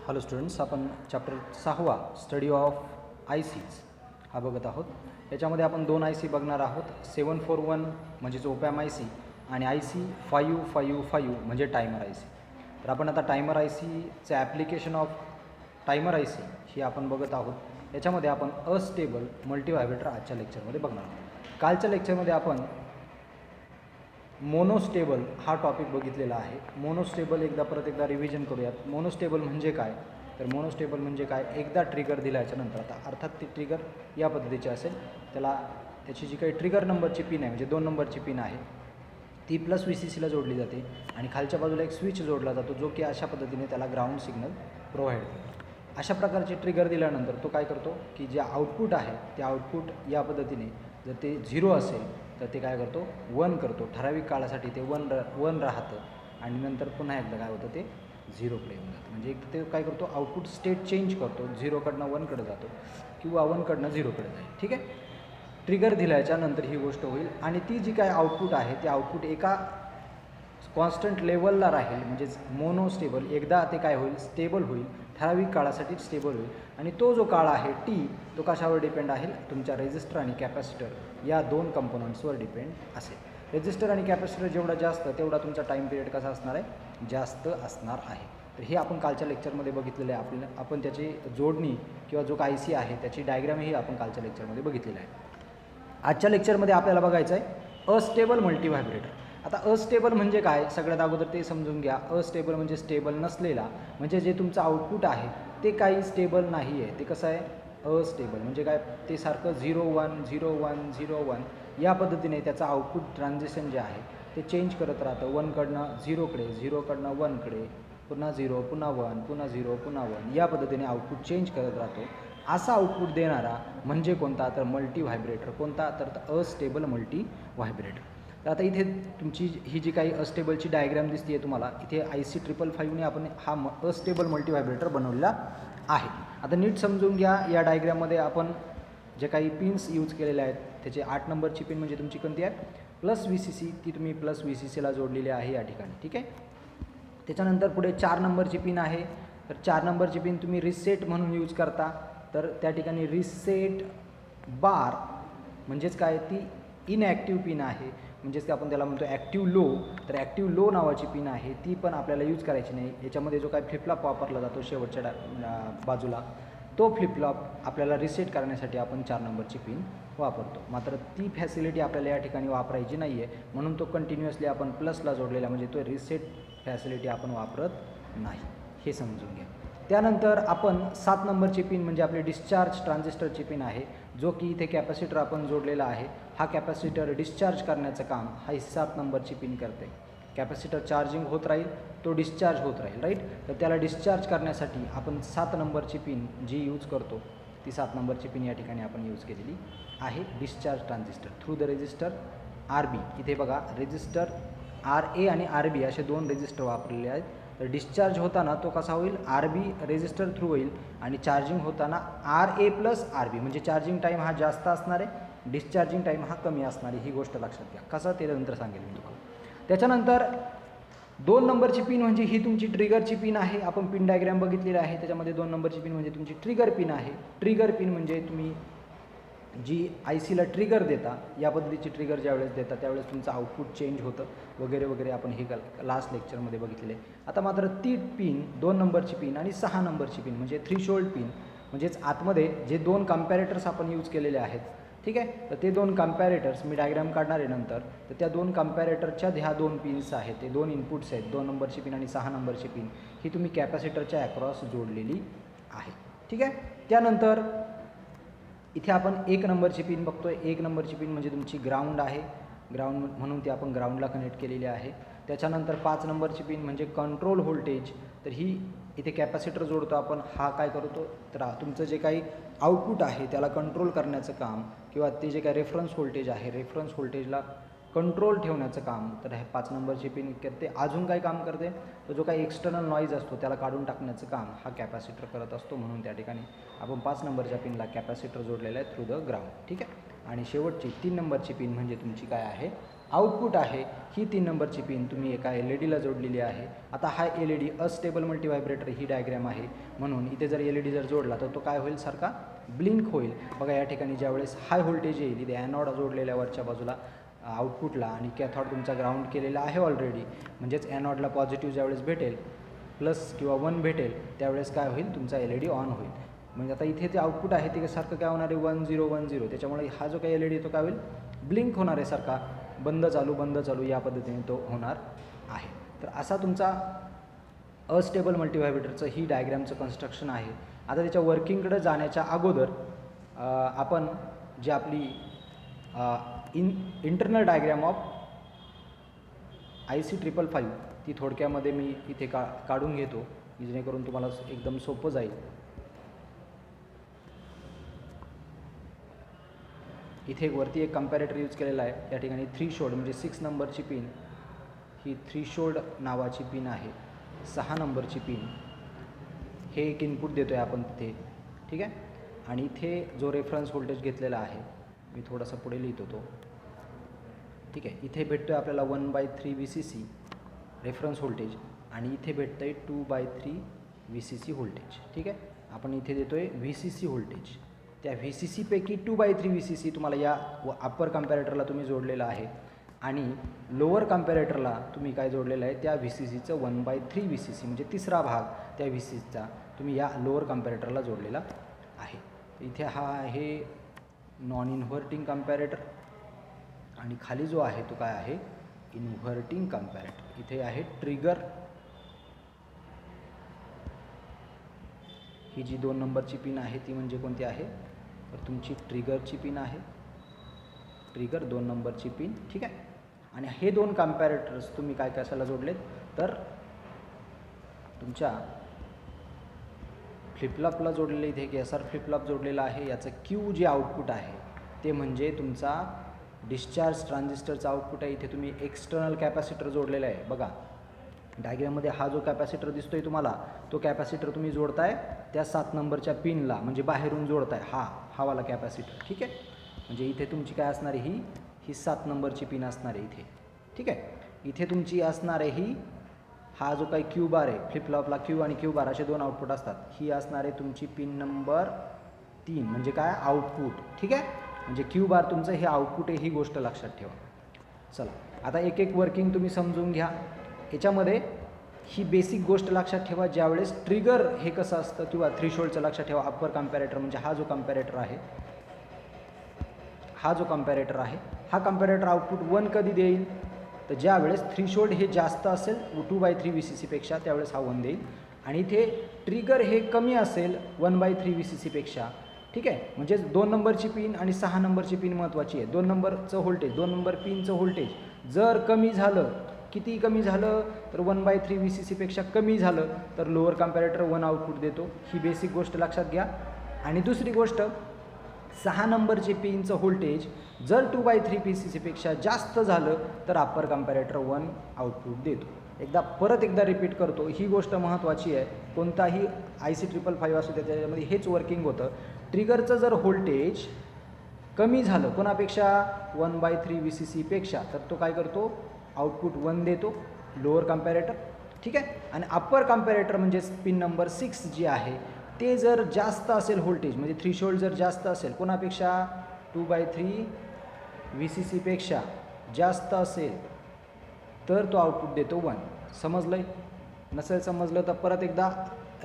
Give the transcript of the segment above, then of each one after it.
Hello students, आपण chapter 6 study of I Cs हा बघत आहोत. याच्यामध्ये आपण दोन आय सी बघणार आहोत, 741 म्हणजेच ओपॅम आय सी आणि आय सी 555 म्हणजे टायमर आय सी. तर आपण आता टायमर आय सीचं application of timer I C ही आपण बघत आहोत. याच्यामध्ये आपण अस्टेबल मल्टीव्हायब्रेटर आजच्या लेक्चरमध्ये बघणार आहोत. कालच्या लेक्चरमध्ये आपण मोनोस्टेबल हा टॉपिक बघितलेला आहे. मोनोस्टेबल परत एकदा रिव्हिजन करूयात. मोनोस्टेबल म्हणजे काय, तर मोनोस्टेबल म्हणजे काय, एकदा ट्रिगर दिल्याच्यानंतर आता अर्थात ती ट्रिगर या पद्धतीची असेल, त्याची जी काही ट्रिगर नंबरची पिन आहे म्हणजे 2 नंबरची पिन आहे ती प्लस VCCला जोडली जाते आणि खालच्या बाजूला एक स्विच जोडला जातो जो की अशा पद्धतीने त्याला ग्राउंड सिग्नल प्रोव्हाइड करतो. अशा प्रकारचे ट्रिगर दिल्यानंतर तो काय करतो की जे आउटपुट आहे ते आउटपुट या पद्धतीने जर ते 0 असेल तर ते काय करतो 1 करतो. ठराविक काळासाठी ते 1 राहतं आणि नंतर पुन्हा एकदा काय होतं ते 0कडे येऊन जातं. म्हणजे एक ते काय करतो आउटपुट स्टेट चेंज करतो, 0कडनं 1कडे जातो किंवा 1कडनं 0कडे जाईल. ठीक आहे, ट्रिगर दिल्याच्यानंतर ही गोष्ट होईल आणि ती जी काय आउटपुट आहे ते आउटपुट एका कॉन्स्टंट लेवलला राहील. म्हणजेच मोनोस्टेबल एकदा ते काय होईल स्टेबल होईल, ठराविक काळासाठी स्टेबल होईल आणि तो जो काळ आहे टी तो कशावर डिपेंड आहे, तुमच्या रेजिस्टर आणि कॅपॅसिटर या दोन कंपोनंट्सवर डिपेंड असेल. रेजिस्टर आणि कॅपॅसिटर जेवढा जास्त तेवढा तुमचा टाईम पिरियड कसा असणार आहे, जास्त असणार आहे. तर हे आपण कालच्या लेक्चरमध्ये बघितलेलं आहे. आपण त्याची जोडणी किंवा जो काय सी आहे त्याची डायग्रामही आपण कालच्या लेक्चरमध्ये बघितलेलं आहे. आजच्या लेक्चरमध्ये आपल्याला बघायचं आहे अस्टेबल मल्टीव्हायब्रेटर. आता अस्टेबल म्हणजे काय, सगळ्यात अगोदर ते समजून घ्या. अस्टेबल म्हणजे स्टेबल नसलेला, म्हणजे जे तुमचं आउटपुट आहे ते काही स्टेबल नाही आहे. ते कसं आहे अस्टेबल म्हणजे काय, ते सारखं 0-1 0-1 0-1 या पद्धतीने त्याचं आउटपुट ट्रान्झिशन जे आहे ते चेंज करत राहतं. 1कडनं 0कडे, 0कडनं 1कडे, पुन्हा 0 पुन्हा 1 पुन्हा 0 पुन्हा 1 या पद्धतीने आउटपुट चेंज करत राहतो. असा आउटपुट देणारा म्हणजे कोणता, तर मल्टी व्हायब्रेटर. कोणता, तर अस्टेबल मल्टी व्हायब्रेटर. तर आता इथे तुमची ही जी काही अस्टेबलची डायग्राम दिसते तुम्हाला, इथे IC 555ने आपण हा अस्टेबल मल्टी व्हायब्रेटर बनवलेला आहे. आता नीट समजून घ्या. या डायग्राममध्ये आपण जे काही पिन्स यूज केलेल्या आहेत त्याचे 8 नंबरची पिन म्हणजे तुमची कोणती आहे, प्लस VCC, ती तुम्ही प्लस VCCला जोडलेली आहे या ठिकाणी. ठीक आहे, त्याच्यानंतर पुढे 4 नंबरची पिन आहे. तर 4 नंबरची पिन तुम्ही रिसेट म्हणून यूज करता. तर त्या ठिकाणी रिसेट बार म्हणजेच काय, ती इनॲक्टिव्ह पिन आहे. म्हणजेच आपण त्याला म्हणतो ॲक्टिव्ह लो. तर ॲक्टिव्ह लो नावाची पिन आहे, ती पण आपल्याला यूज करायची नाही. याच्यामध्ये जो काय फ्लिपफ्लॉप वापरला जातो शेवटच्या बाजूला, तो फ्लिपफ्लॉप आपल्याला रिसेट करण्यासाठी आपण 4 नंबरची पिन वापरतो. मात्र ती फॅसिलिटी आपल्याला या ठिकाणी वापरायची नाही आहे, म्हणून तो कंटिन्युअसली आपण प्लसला जोडलेला, म्हणजे तो रिसेट फॅसिलिटी आपण वापरत नाही, हे समजून घ्या. त्यानंतर आपण 7 नंबरची पिन म्हणजे आपली डिस्चार्ज ट्रान्झिस्टरची पिन आहे, जो की इथे कॅपॅसिटर आपण जोडलेला आहे. हा कॅपॅसिटर डिस्चार्ज करण्याचं काम हा 7 नंबरची पिन करते. कॅपॅसिटर चार्जिंग होत राहील, तो डिस्चार्ज होत राहील, राईट. तर त्याला डिस्चार्ज करण्यासाठी आपण 7 नंबरची पिन जी यूज करतो ती 7 नंबरची पिन या ठिकाणी आपण यूज केलेली आहे. Discharge transistor through the resistor RB. इथे बघा रेजिस्टर RA आणि RB असे 2 रेजिस्टर वापरलेले आहेत. तर डिस्चार्ज होताना तो कसा होईल, RB रेजिस्टर थ्रू होईल आणि चार्जिंग होताना RA प्लस RB, म्हणजे चार्जिंग टाईम हा जास्त असणार आहे, डिस्चार्जिंग टाईम हा कमी असणार आहे. ही गोष्ट लक्षात घ्या. कसं ते नंतर सांगेल मी तुम्हाला. त्याच्यानंतर 2 नंबरची पिन म्हणजे ही तुमची ट्रिगरची पिन आहे. आपण पिन डायग्राम बघितलेली आहे. त्याच्यामध्ये 2 नंबरची पिन म्हणजे तुमची ट्रिगर पिन आहे. ट्रिगर पिन म्हणजे तुम्ही जी ICला ट्रिगर देता, या पद्धतीची ट्रिगर ज्यावेळेस देता त्यावेळेस तुमचं आउटपुट चेंज होतं वगैरे वगैरे. आपण हे लास्ट लेक्चरमध्ये बघितलेले. आता मात्र ती पिन 2 नंबरची पिन आणि 6 नंबरची पिन म्हणजे थ्रीशोल्ड पिन, म्हणजेच आतमध्ये जे 2 कम्पॅरेटर्स आपण यूज केलेले आहेत. ठीक आहे, तर ते 2 कम्पॅरेटर्स मी डायग्राम काढणार आहे नंतर. तर त्या 2 कम्पॅरेटरच्या ह्या 2 पिन्स आहेत, ते 2 इनपुट्स आहेत, 2 नंबरची पिन आणि 6 नंबरची पिन, ही तुम्ही कॅपॅसिटरच्या अक्रॉस जोडलेली आहे. ठीक आहे, त्यानंतर इथे आपण 1 नंबरची पिन बघतोय. 1 नंबरची पिन म्हणजे तुमची ग्राउंड आहे, ग्राउंड म्हणून ती आपण ग्राउंडला कनेक्ट केलेली आहे. त्याच्यानंतर 5 नंबरची पिन म्हणजे कंट्रोल व्होल्टेज. तर ही इथे कॅपॅसिटर जोडतो आपण. हा काय करतो, तर तुमचं जे काही आउटपुट आहे त्याला कंट्रोल करण्याचं काम किंवा ते जे काही रेफरन्स व्होल्टेज आहे, रेफरन्स व्होल्टेजला कंट्रोल ठेवण्याचं काम तर हे 5 नंबरची पिन करते. अजून काय काम करते, तर जो काही एक्सटर्नल नॉईज असतो त्याला काढून टाकण्याचं काम हा कॅपॅसिटर करत असतो. म्हणून त्या ठिकाणी आपण 5 नंबरच्या पिनला कॅपॅसिटर जोडलेला आहे थ्रू द ग्राउंड. ठीक आहे, आणि शेवटची 3 नंबरची पिन म्हणजे तुमची काय आहे, आउटपुट आहे ही 3 नंबरची पिन तुम्ही एका LED ला जोडलेली आहे. आता हा LED अस्टेबल मल्टीव्हायब्रेटर ही डायग्रॅम आहे, म्हणून इथे जर LED जर जोडला तर तो काय होईल, सारखा ब्लिंक होईल. बघा या ठिकाणी ज्यावेळेस हाय व्होल्टेज येईल, इथे ॲनोड जोडलेल्या वरच्या बाजूला आउटपुटला आणि कॅथॉड तुमचा ग्राउंड केलेला आहे ऑलरेडी, म्हणजेच ॲनोडला पॉझिटिव्ह ज्यावेळेस भेटेल प्लस किंवा 1 भेटेल त्यावेळेस काय होईल, तुमचा LED ऑन होईल. म्हणजे आता इथे ते आउटपुट आहे ते सारखं काय होणार आहे 1 0 1 0, त्याच्यामुळे हा जो काही LED तो काय होईल, ब्लिंक होणार आहे, सारखा बंद चालू या पद्धतीने तो होणार आहे. तर असा तुमचा अस्टेबल मल्टीव्हायब्रेटरचं ही डायग्रॅमचं कन्स्ट्रक्शन आहे. आता त्याच्या वर्किंगकडे जाण्याच्या अगोदर आपण जी आपली इंटरनल डायग्रॅम ऑफ IC 555 ती थोडक्यामध्ये मी इथे काढून घेतो, जेणेकरून तुम्हाला एकदम सोपं जाईल. इथे वरती एक कंपॅरेटर यूज केलेला आहे. या ठिकाणी थ्रीशोल्ड म्हणजे 6 नंबरची पिन ही थ्रीशोल्ड नावाची पिन आहे. 6 नंबरची पिन हे एक इनपुट देतो आहे आपण तिथे, ठीक आहे. आणि इथे जो रेफरन्स व्होल्टेज घेतलेला आहे मी थोडासा पुढे लिहितो तो, ठीक आहे. इथे भेटतो आहे आपल्याला 1/3 VCC रेफरन्स व्होल्टेज आणि इथे भेटतं आहे 2/3 VCC व्होल्टेज, ठीक आहे. आपण इथे देतो आहे VCC व्होल्टेज. त्या VCC पैकी 2/3 VCC तुम्हाला या अप्पर कम्पॅरेटरला तुम्ही जोडलेला आहे आणि लोअर कम्पॅरेटरला तुम्ही काय जोडलेलं आहे, त्या VCCचं 1/3 VCC म्हणजे तिसरा भाग त्या VCCचा तुम्ही या लोअर कम्पॅरेटरला जोडलेला आहे. इथे हा आहे नॉन इन्व्हर्टिंग कम्पॅरेटर आणि खाली जो आहे तो काय आहे, इन्व्हर्टिंग कम्पॅरेटर. इथे आहे ट्रिगर, ही जी 2 नंबरची पिन आहे ती म्हणजे कोणती आहे, तर तुमची ट्रिगरची पिन आहे. ट्रिगर 2 नंबरची पिन, ठीक आहे. आणि हे 2 कम्पॅरेटर्स तुम्ही काय कशाला जोडलेत, तर तुमच्या फ्लिपफ्लॉपला जोडलेले. इथे एक SR फ्लिपफ्लॉप जोडलेला आहे. याचं Q जे आउटपुट आहे ते म्हणजे तुमचा डिस्चार्ज ट्रान्झिस्टरचा आउटपुट आहे. इथे तुम्ही एक्सटर्नल कॅपॅसिटर जोडलेला आहे. बघा डायग्राममध्ये हा जो कॅपॅसिटर दिसतोय तुम्हाला, तो कॅपॅसिटर तुम्ही जोडताय त्या 7 नंबरच्या पिनला, म्हणजे बाहेरून जोडताय हा वाला कॅपॅसिटर, ठीक आहे. म्हणजे इथे तुमची काय असणार आहे, ही 7 नंबरची पिन असणार आहे इथे, ठीक आहे. इथे तुमची असणार आहे हा जो काही Q बार आहे, फ्लिपफ्लॉपला Q आणि Q बार असे 2 आउटपुट असतात. ही असणार आहे तुमची पिन नंबर 3 म्हणजे काय, आउटपुट, ठीक आहे. म्हणजे Q बार तुमचं हे आउटपुट आहे, ही गोष्ट लक्षात ठेवा. चला आता एक एक वर्किंग तुम्ही समजून घ्या. याच्यामध्ये ही बेसिक गोष्ट लक्षात ठेवा, ज्यावेळेस ट्रिगर हे कसं असतं किंवा थ्रीशोल्डचं लक्षात ठेवा. अप्पर कम्पॅरेटर म्हणजे हा जो कम्पॅरेटर आहे, हा कम्पॅरेटर आउटपुट 1 कधी देईल, तर ज्यावेळेस थ्रीशोल्ड हे जास्त असेल 2/3 VCC पेक्षा, त्यावेळेस हा 1 देईल. आणि इथे ट्रिगर हे कमी असेल 1/3 VCC पेक्षा, ठीक आहे. म्हणजे 2 नंबरची पिन आणि 6 नंबरची पिन महत्त्वाची आहे. 2 नंबरचं व्होल्टेज, 2 नंबर पिनचं व्होल्टेज जर कमी झालं, किती कमी झालं, तर 1/3 VCC पेक्षा कमी झालं तर लोअर कम्पॅरेटर 1 आउटपुट देतो. ही बेसिक गोष्ट लक्षात घ्या. आणि दुसरी गोष्ट, 6 नंबरचे पिनचं व्होल्टेज जर 2/3 VCC पेक्षा जास्त झालं तर अप्पर कम्पॅरेटर 1 आउटपुट देतो. परत एकदा रिपीट करतो, ही गोष्ट महत्त्वाची आहे. कोणताही IC 555 असू त्याच्यामध्ये हेच वर्किंग होतं. ट्रिगरचं जर व्होल्टेज कमी झालं कोणापेक्षा, 1/3 VCC पेक्षा, तर तो काय करतो, आउटपुट 1 देतो लोअर कम्पॅरेटर, ठीक आहे. आणि अप्पर कम्पॅरेटर म्हणजे पिन नंबर 6 जी आहे, ते जर जास्त असेल व्होल्टेज, म्हणजे थ्रीशोल्ड जर जास्त असेल कोणापेक्षा, 2/3 VCC पेक्षा जास्त असेल तर तो आउटपुट देतो 1. समजलं आहे? नसेल समजलं तर परत एकदा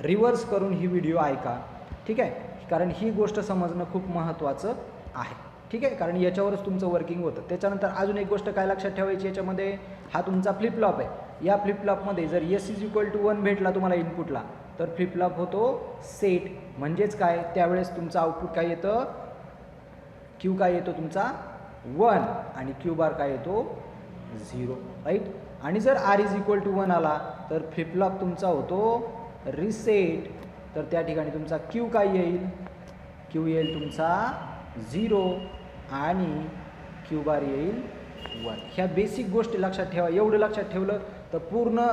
रिव्हर्स करून ही व्हिडिओ ऐका, ठीक आहे. कारण ही गोष्ट समजणं खूप महत्त्वाचं आहे, ठीक आहे. कारण याच्यावरच तुमचं वर्किंग होतं. त्याच्यानंतर अजून एक गोष्ट काय लक्षात ठेवायची, याच्यामध्ये हा तुमचा फ्लिपफ्लॉप आहे. या फ्लिपफ्लॉपमध्ये जर S = 1 भेटला तुम्हाला इनपुटला, तर फ्लिपफ्लॉप होतो सेट. म्हणजेच काय, त्यावेळेस तुमचं आउटपुट काय येतं, Q काय येतो तुमचा 1 आणि Q बार काय येतो 0, राईट. आणि जर R = 1 आला तर फ्लिपफ्लॉप तुमचा होतो रिसेट. तर त्या ठिकाणी तुमचा Q काय येईल, Q येईल तुमचा 0 आणि Q बार येईल 1. ह्या बेसिक गोष्टी लक्षात ठेवा. एवढं लक्षात ठेवलं तर पूर्ण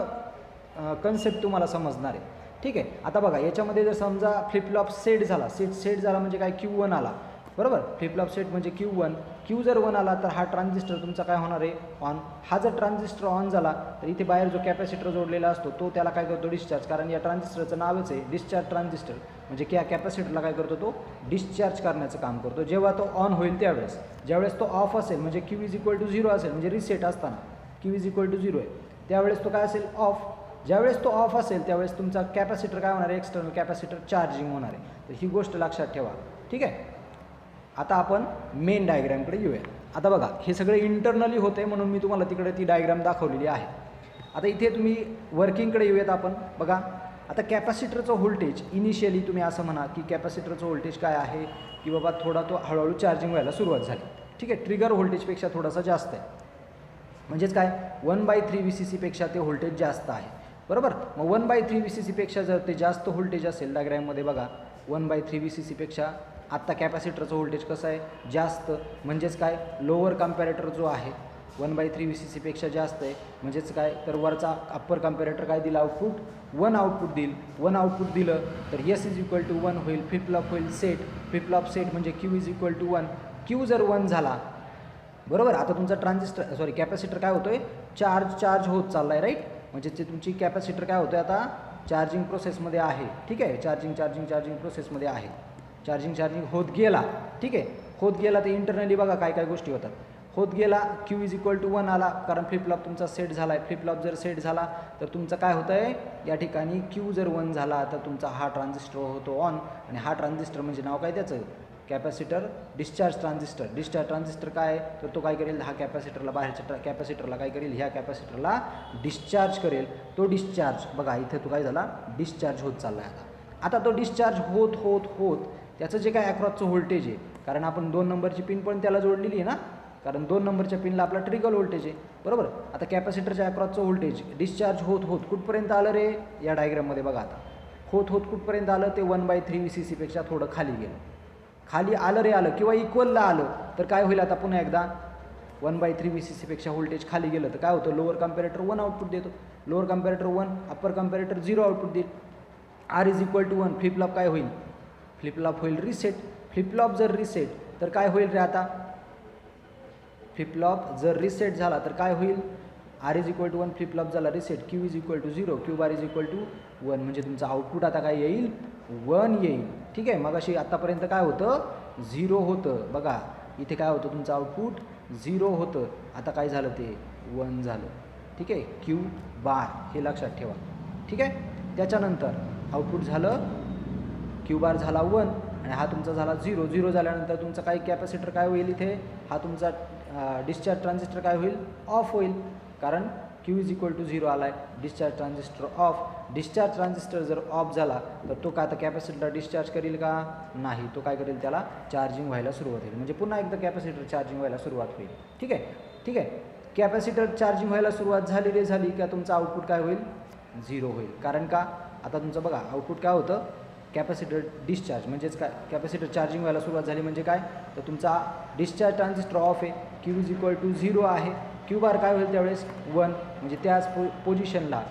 कन्सेप्ट तुम्हाला समजणार आहे, ठीक आहे. आता बघा याच्यामध्ये जर समजा फ्लिपफ्लॉप सेट झाला म्हणजे काय, Q1 आला, बरोबर. फ्लिपफ्लॉप सेट म्हणजे Q1, क्यू जर 1 आला तर हा ट्रान्झिस्टर तुमचा काय होणार आहे ऑन. हा जर ट्रान्झिस्टर ऑन झाला तर इथे बाहेर जो कॅपॅसिटर जोडलेला असतो तो त्याला काय करतो डिस्चार्ज, कारण या ट्रान्झिस्टरचं नावच आहे डिस्चार्ज ट्रान्झिस्टर, म्हणजे की या कॅपॅसिटरला काय करतो तो डिस्चार्ज करण्याचं काम करतो. जेव्हा तो ऑन होईल त्यावेळेस, ज्यावेळेस तो ऑफ असेल म्हणजे क्यू इज इक्वल टू 0 असेल म्हणजे रिसेट असताना क्यू इज इक्वल टू 0 आहे त्यावेळेस तो काय असेल ऑफ. ज्यावेळेस तो ऑफ असेल त्यावेळेस तुमचा कॅपॅसिटर काय होणार आहे एक्सटर्नल कॅपॅसिटर चार्जिंग होणार आहे. तर ही गोष्ट लक्षात ठेवा. ठीक आहे. आता आपण मेन डायग्रॅमकडे येऊया. आता बघा हे सगळे इंटरनली होते म्हणून मी तुम्हाला तिकडे ती डायग्रॅम दाखवलेली आहे. आता इथे तुम्ही वर्किंगकडे येऊयात आपण. बघा आता कॅपॅसिटरचं व्होल्टेज इनिशियली तुम्ही असं म्हणा की कॅपॅसिटरचं व्होल्टेज काय आहे की बाबा थोडा तो हळूहळू चार्जिंग व्हायला सुरुवात झाली. ठीक आहे. ट्रिगर व्होल्टेजपेक्षा थोडासा जास्त आहे, म्हणजेच काय 1/3 VCC पेक्षा ते व्होल्टेज जास्त आहे. बरोबर. मग 1/3 VCC पेक्षा जर ते जास्त व्होल्टेज असेल डायग्रॅममध्ये बघा 1/3 VCC पेक्षा आत्ता कॅपॅसिटरचं व्होल्टेज कसं आहे जास्त, म्हणजेच काय लोअर कम्पॅरेटर जो आहे 1/3 VCC पेक्षा जास्त आहे, म्हणजेच काय तर वरचा अप्पर कम्पॅरेटर काय दिला आउटपुट 1 आउटपुट देईल. 1 आउटपुट दिलं तर S इज इक्वल टू 1 होईल, फ्लिप फ्लॉप होईल सेट, फ्लिप फ्लॉप सेट म्हणजे Q is equal to 1. Q जर 1 झाला बरोबर आता तुमचा ट्रान्झिस्टर कॅपॅसिटर काय होतोय चार्ज होत चालला आहे राईट, म्हणजे ते तुमची कॅपॅसिटर काय होतोय आता चार्जिंग प्रोसेसमध्ये आहे. ठीक आहे. चार्जिंग प्रोसेसमध्ये आहे. चार्जिंग होत गेला. ठीक आहे. होत गेला ते इंटरनली बघा काय काय गोष्टी होतात. होत गेला क्यू इज इक्वल टू 1 आला कारण फ्लिप फ्लॉप तुमचा सेट झाला आहे. फ्लिप फ्लॉप जर सेट झाला तर तुमचं काय होतं आहे या ठिकाणी क्यू जर 1 झाला तर तुमचा हा ट्रान्झिस्टर होतो ऑन, आणि हा ट्रान्झिस्टर म्हणजे नाव काय त्याचं कॅपॅसिटर डिस्चार्ज ट्रान्झिस्टर काय आहे तर तो काय करेल हा कॅपॅसिटरला बाहेरच्या कॅपॅसिटरला काय करेल ह्या कॅपॅसिटरला डिस्चार्ज करेल. तो डिस्चार्ज बघा इथे तो काय झाला डिस्चार्ज होत चालला आहे. आता तो डिस्चार्ज होत त्याचं जे काय अक्रॉसचं व्होल्टेज आहे, कारण आपण 2 नंबरची पिन पण त्याला जोडलेली आहे ना, कारण 2 नंबरच्या पिनला आपला ट्रिगर व्होल्टेज आहे. बरोबर. आता कॅपॅसिटरच्या अक्रॉसचं व्होल्टेज डिस्चार्ज होत कुठपर्यंत आलं रे या डायग्राममध्ये बघा. आता होत कुठपर्यंत आलं ते 1/3 VCC पेक्षा थोडं खाली गेलं. खाली आलं रे आलं किंवा इक्वलला आलं तर काय होईल आता पुन्हा एकदा 1/3 VCC पेक्षा व्होल्टेज खाली गेलं तर काय होतं लोअर कम्पॅरेटर 1 आउटपुट देतो. Lower comparator 1 upper comparator 0 output देईल. R is equal to 1 flip flop काय होईल फ्लिप फ्लॉप होईल रिसेट. फ्लिप फ्लॉप जर रिसेट तर काय होईल रे आता फ्लिप फ्लॉप जर रिसेट झाला तर काय होईल R is equal to 1 flip flop झाला reset, Q is equal to 0, Q bar is equal to 1, म्हणजे तुमचं आउटपुट आता काय येईल 1 येईल. ठीक आहे. मग अशी आत्तापर्यंत काय होतं 0 होतं. बघा इथे काय होतं तुमचं आउटपुट 0 होतं, आता काय झालं ते 1 झालं. ठीक आहे. Q बार हे लक्षात ठेवा. ठीक आहे. त्याच्यानंतर आउटपुट झालं Q बार झाला 1 आणि हा तुमचा झाला 0 झाल्यानंतर तुमचा काही कॅपॅसिटर काय होईल इथे हा तुमचा डिस्चार्ज ट्रान्झिस्टर काय होईल ऑफ होईल, कारण Q इज इक्वल टू 0 आला आहे. Discharge transistor of. Discharge transistor जर ऑफ झाला तर तो काय आता कॅपॅसिटर डिस्चार्ज करेल का नाही, तो काय करेल त्याला चार्जिंग व्हायला सुरुवात होईल, म्हणजे पुन्हा एकदा कॅपॅसिटर चार्जिंग व्हायला सुरुवात होईल. ठीक आहे. कॅपॅसिटर चार्जिंग व्हायला सुरुवात झाली का तुमचं आउटपुट काय होईल 0 होईल. कारण का आता तुमचं बघा आउटपुट काय होतं कॅपॅसिटर डिस्चार्ज, म्हणजेच काय कॅपॅसिटर चार्जिंग व्हायला सुरुवात झाली म्हणजे काय तर तुमचा डिस्चार्ज ट्रान्झिस्टर ऑफ आहे. Q इज इक्वल टू 0 आहे. Q बार काय होईल त्यावेळेस 1, म्हणजे त्याच पोझिशनला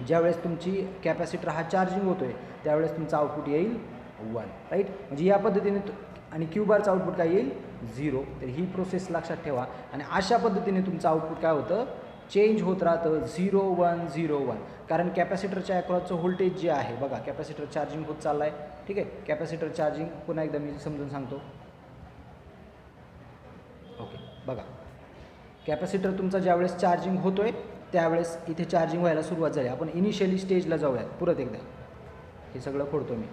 ज्यावेळेस तुमची कॅपॅसिटर हा चार्जिंग होतो आहे त्यावेळेस तुमचं आउटपुट येईल 1 राईट, म्हणजे या पद्धतीने आणि Q बारचं आउटपुट काय येईल 0. तर ही प्रोसेस लक्षात ठेवा आणि अशा पद्धतीने तुमचं आउटपुट काय होतं चेंज होत राहतं 0 1 0 1, कारण कॅपॅसिटरच्या अक्रॉसचं व्होल्टेज जे आहे बघा कॅपॅसिटर चार्जिंग होत चाललं आहे. ठीक आहे. कॅपॅसिटर चार्जिंग पुन्हा एकदा मी समजून सांगतो. ओके. बघा कॅपॅसिटर तुमचा ज्यावेळेस चार्जिंग होतोय त्यावेळेस इथे चार्जिंग व्हायला सुरुवात झाली. आपण इनिशियली स्टेजला जाऊयात परत एकदा, हे सगळं खोडतो मी.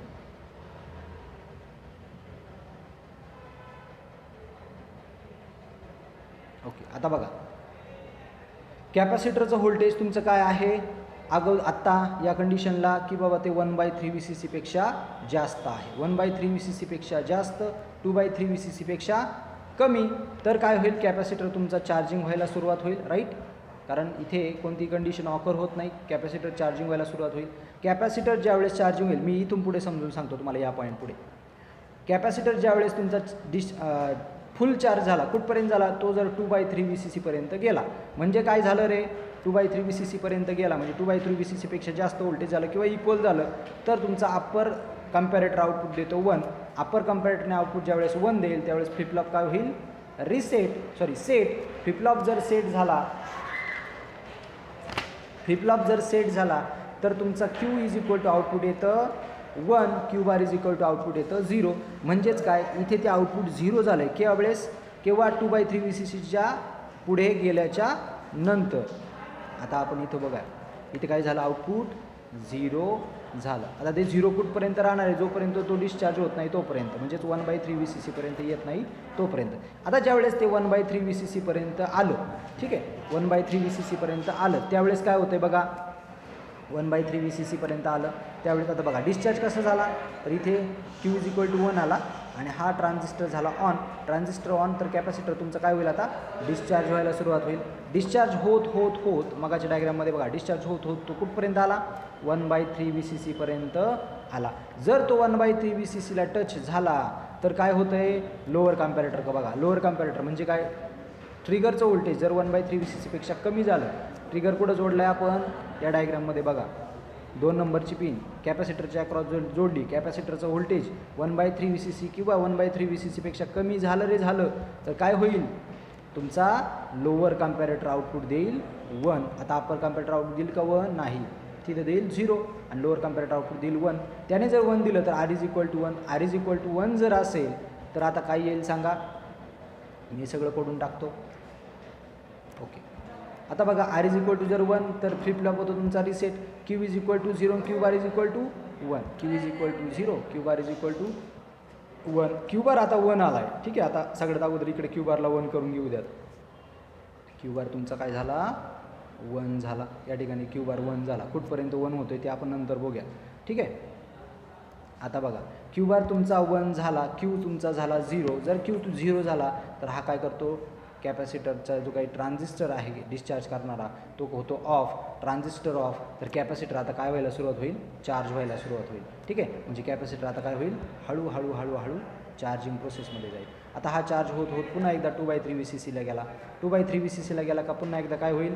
ओके. आता बघा कॅपॅसिटरचं व्होल्टेज तुमचं काय आहे आत्ता या कंडिशनला की बाबा ते 1/3 VCC पेक्षा जास्त आहे. 1/3 VCC पेक्षा जास्त 2/3 VCC पेक्षा कमी तर काय होईल कॅपॅसिटर तुमचा चार्जिंग व्हायला सुरुवात होईल राईट, कारण इथे कोणती कंडिशन ऑकर होत नाही, कॅपॅसिटर चार्जिंग व्हायला सुरुवात होईल. कॅपॅसिटर ज्यावेळेस चार्जिंग होईल मी इथून पुढे समजून सांगतो तुम्हाला या पॉईंट पुढे. कॅपॅसिटर ज्यावेळेस तुमचा फुल चार्ज झाला कुठपर्यंत झाला तो जर 2/3 VCC पर्यंत गेला, म्हणजे काय झालं रे 2/3 VCC पर्यंत गेला म्हणजे 2/3 VCC पेक्षा जास्त व्होल्टेज झालं किंवा इक्वल झालं तर तुमचा अप्पर कम्पॅरेटर आउटपुट देतो 1. अप्पर कम्पॅरेटरने आउटपुट ज्यावेळेस 1 देईल त्यावेळेस फ्लिप फ्लॉप काय होईल सेट फ्लिपफ्लॉप जर सेट झाला तर तुमचा Q is equal to output येतं 1, Q bar is equal to output येतं 0. म्हणजेच काय, इथे ते आउटपुट 0 झालं आहे केव्हा 2/3 VCCच्या पुढे गेल्याच्या नंतर. आता आपण इथं बघा, इथे काय झालं, आउटपुट 0 झालं. आता ते 0 कुठपर्यंत राहणार आहे, जोपर्यंत तो डिस्चार्ज होत नाही तोपर्यंत, म्हणजेच 1/3 VCC पर्यंत येत नाही तोपर्यंत. आता ज्यावेळेस ते 1/3 VCC पर्यंत आलं, ठीक आहे, 1/3 VCC पर्यंत आलं, त्यावेळेस काय होतं बघा, 1/3 VCC पर्यंत आलं त्यावेळेस आता बघा डिस्चार्ज कसं झाला, तर इथे क्यू इज इक्वल टू 1 आला आणि हा ट्रान्झिस्टर झाला ऑन. ट्रान्झिस्टर ऑन, तर कॅपॅसिटर तुमचं काय होईल, आता डिस्चार्ज व्हायला सुरुवात होईल. डिस्चार्ज होत मगाच्या डायग्राममध्ये बघा, डिस्चार्ज होत तो कुठपर्यंत आला, 1/3 VCC पर्यंत आला. जर तो 1/3 VCCला टच झाला तर काय होतं आहे, लोअर कॅम्पॅरेटर का बघा, लोअर कॅम्पॅरेटर म्हणजे काय, ट्रिगरचं व्होल्टेज जर 1/3 VCCपेक्षा कमी झालं, ट्रिगर कुठं जोडलं आहे आपण, या डायग्राममध्ये बघा, 2 नंबरची पिन कॅपॅसिटरच्या अक्रॉस जोडली, कॅपॅसिटरचं व्होल्टेज 1/3 VCC किंवा 1/3 VCCपेक्षा कमी झालं तर काय होईल, तुमचा लोअर कॅम्पॅरेटर आउटपुट देईल 1. आता अप्पर कॅम्पॅरेटर आउटपुट देईल का 1, नाही, तिथं देईल 0 आणि लोअर कॅम्पॅरेटर आउटपुट देईल 1. त्याने जर 1 दिलं तर R is equal to 1, R is equal to 1 जर असेल तर आता काय येईल सांगा, मी सगळं करून टाकतो. ओके, आता बघा R इज इक्वल टू जर 1 तर फ्लिपफ्लॉप होतो तुमचा reset, Q is equal to 0, Q bar is equal to 1, Q is equal to 0, Q bar is equal to 1. Q bar आता 1 आला आहे, ठीक आहे. आता सगळ्यात अगोदर इकडे क्यू बारला 1 करून घेऊ द्यात. क्यू बार तुमचा काय झाला, 1 झाला. या ठिकाणी क्यू बार 1 झाला. कुठपर्यंत 1 होतोय ते आपण नंतर बघूया, ठीक आहे. आता बघा, क्यू बार तुमचा 1 झाला, क्यू तुमचा झाला 0. जर क्यू 0 झाला तर हा काय करतो, कॅपॅसिटरचा जो काही ट्रान्झिस्टर आहे डिस्चार्ज करणारा तो होतो ऑफ, ट्रान्झिस्टर ऑफ. तर कॅपॅसिटर आता काय व्हायला सुरुवात होईल, चार्ज व्हायला सुरुवात होईल, ठीक आहे. म्हणजे कॅपॅसिटर आता काय होईल, हळूहळू चार्जिंग प्रोसेसमध्ये जाईल. आता हा चार्ज होत पुन्हा एकदा 2/3 VCCला गेला. 2/3 VCCला गेला का पुन्हा एकदा काय होईल,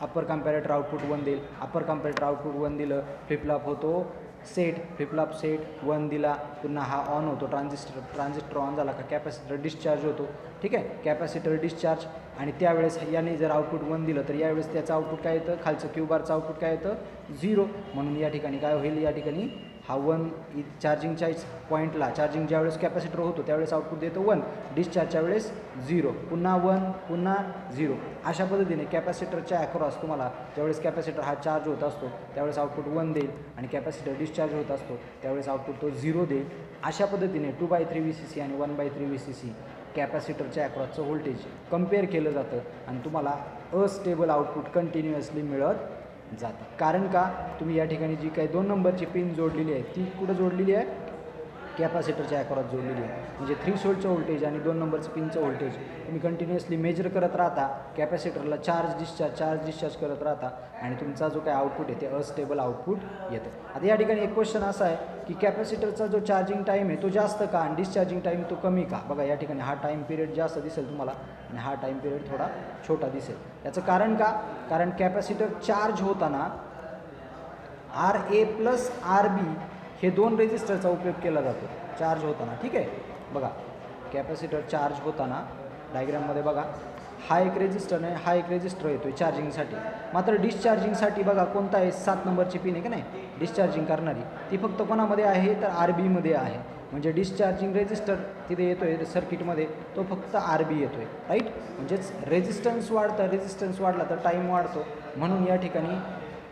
अप्पर कॅम्पॅरेटर आउटपुट 1 देईल. अप्पर कॅम्पॅरेटर आउटपुट 1 दिलं, फ्लिपफ्लॉप होतो फ्लिपफ्लॉप सेट 1 दिला, पुन्हा हा ऑन होतो, ट्रान्झिस्टर ऑन झाला का कॅपॅसिटर डिस्चार्ज होतो, ठीक आहे. कॅपॅसिटर डिस्चार्ज, आणि त्यावेळेस याने जर आउटपुट 1 दिलं तर यावेळेस त्याचं आउटपुट काय येतं, खालचं क्यू बारचं आउटपुट काय येतं, 0. म्हणून या ठिकाणी काय होईल, या ठिकाणी हा 1 चार्जिंगच्या पॉईंटला, चार्जिंग ज्यावेळेस कॅपॅसिटर होतो त्यावेळेस आउटपुट देतो 1, डिस्चार्जच्या वेळेस 0, पुन्हा 1, पुन्हा 0. अशा पद्धतीने कॅपॅसिटरच्या अक्रॉस तुम्हाला ज्यावेळेस कॅपॅसिटर हा चार्ज होत असतो त्यावेळेस आउटपुट 1 देईल आणि कॅपॅसिटर डिस्चार्ज होत असतो त्यावेळेस आउटपुट तो 0 देईल. अशा पद्धतीने 2/3 VCC आणि 1/3 VCC कॅपॅसिटरच्या अक्रॉसचं व्होल्टेज कम्पेअर केलं जातं आणि तुम्हाला अस्टेबल आउटपुट कंटिन्युअसली मिळत जातं. कारण का, तुम्ही या ठिकाणी जी काही 2 नंबरची पिन जोडलेली आहे ती कुठं जोडलेली आहे, कॅपॅसिटरच्या अक्रॉस जोडलेली आहे. म्हणजे थ्रीशोल्डचं व्होल्टेज आणि 2 नंबरचं पिनचं व्होल्टेज तुम्ही कंटिन्युअसली मेजर करत राहता, कॅपॅसिटरला चार्ज डिस्चार्ज करत राहता आणि तुमचा जो काय आउटपुट आहे ते अस्टेबल आउटपुट येतं. आता या ठिकाणी एक क्वेश्चन असा आहे की कॅपॅसिटरचा जो चार्जिंग टाईम आहे तो जास्त का आणि डिस्चार्जिंग टाईम तो कमी का. बघा या ठिकाणी हा टाईम पिरियड जास्त दिसेल तुम्हाला आणि हा टाईम पिरियड थोडा छोटा दिसेल. याचं कारण का, कारण कॅपॅसिटर चार्ज होताना RA प्लस RB हे 2 रेजिस्टरचा उपयोग केला जातो चार्ज होताना, ठीक आहे. बघा कॅपॅसिटर चार्ज होताना डायग्राममध्ये बघा, हा एक रेजिस्टर आहे, हा एक रेजिस्टर येतो आहे चार्जिंगसाठी. मात्र डिस्चार्जिंगसाठी बघा कोणता आहे, 7 नंबरची पिन आहे का नाही डिस्चार्जिंग करणारी, ती फक्त कोणामध्ये आहे तर RBमध्ये आहे. म्हणजे डिस्चार्जिंग रेजिस्टर तिथे येतो आहे सर्किटमध्ये तो फक्त RB येतो आहे, राईट. म्हणजेच रेजिस्टन्स वाढला तर टाईम वाढतो. म्हणून या ठिकाणी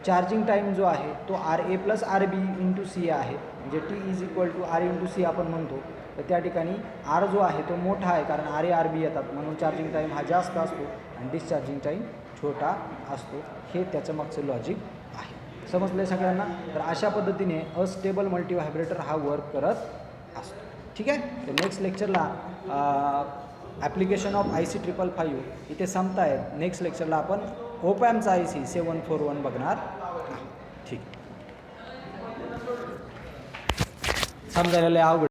चार्जिंग टाईम जो आहे तो RA plus RB into C आहे. म्हणजे T is equal to R into C आपण म्हणतो. तर त्या ठिकाणी R जो आहे तो मोठा आहे कारण RA RB येतात म्हणून चार्जिंग टाईम हा जास्त असतो आणि डिस्चार्जिंग टाईम छोटा असतो. हे त्याचं मागचं लॉजिक आहे. समजलं सगळ्यांना. तर अशा पद्धतीने अस्टेबल मल्टीव्हायब्रेटर हा वर्क करत असतो, ठीक आहे. तर नेक्स्ट लेक्चरला ॲप्लिकेशन ऑफ IC 555 इथे संपत आहेत. नेक्स्ट लेक्चरला आपण ओपॅमचा IC 741 बघणार. ठीक, समजायला अवघड.